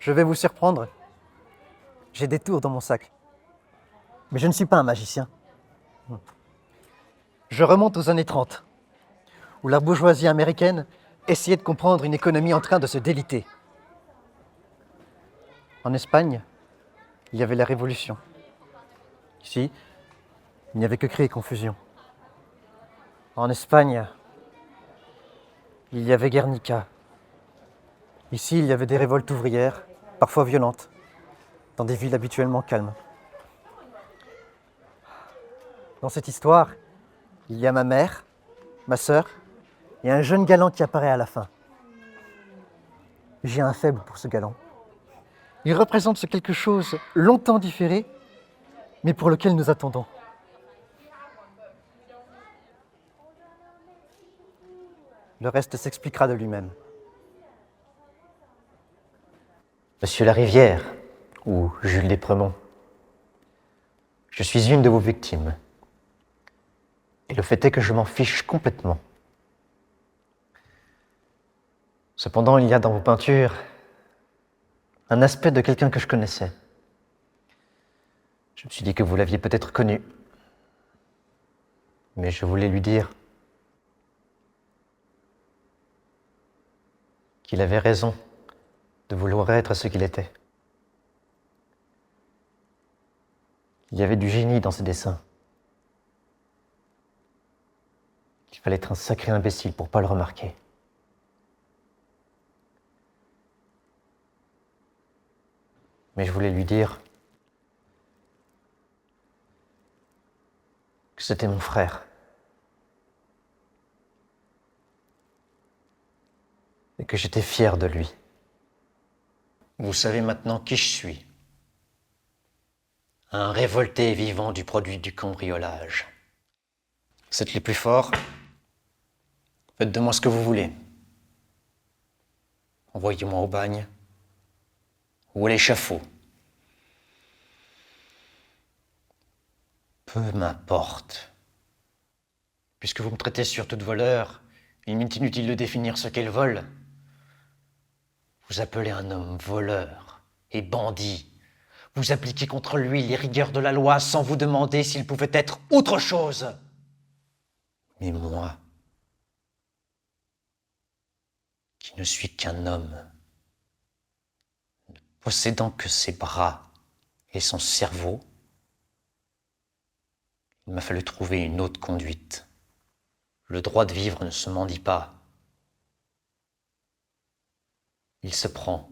Je vais vous surprendre. J'ai des tours dans mon sac. Mais je ne suis pas un magicien. Je remonte aux années 30, où la bourgeoisie américaine essayait de comprendre une économie en train de se déliter. En Espagne, il y avait la Révolution. Ici, il n'y avait que cris et confusion. En Espagne, il y avait Guernica. Ici, il y avait des révoltes ouvrières, parfois violentes, dans des villes habituellement calmes. Dans cette histoire, il y a ma mère, ma sœur et un jeune galant qui apparaît à la fin. J'ai un faible pour ce galant. Il représente ce quelque chose longtemps différé, mais pour lequel nous attendons. Le reste s'expliquera de lui-même. Monsieur Larivière, ou Jules Lépremont, je suis une de vos victimes. Et le fait est que je m'en fiche complètement. Cependant, il y a dans vos peintures un aspect de quelqu'un que je connaissais. Je me suis dit que vous l'aviez peut-être connu. Mais je voulais lui dire qu'il avait raison de vouloir être ce qu'il était. Il y avait du génie dans ses dessins. Il fallait être un sacré imbécile pour pas le remarquer. Mais je voulais lui dire que c'était mon frère. Et que j'étais fier de lui. Vous savez maintenant qui je suis. Un révolté vivant du produit du cambriolage. Vous êtes les plus forts. Faites de moi ce que vous voulez. Envoyez-moi au bagne ou à l'échafaud. Peu m'importe. Puisque vous me traitez surtout de voleur, il m'est inutile de définir ce qu'est le vol. Vous appelez un homme voleur et bandit. Vous appliquez contre lui les rigueurs de la loi sans vous demander s'il pouvait être autre chose. Mais moi, qui ne suis qu'un homme, ne possédant que ses bras et son cerveau, il m'a fallu trouver une autre conduite. Le droit de vivre ne se mendie pas. Il se prend.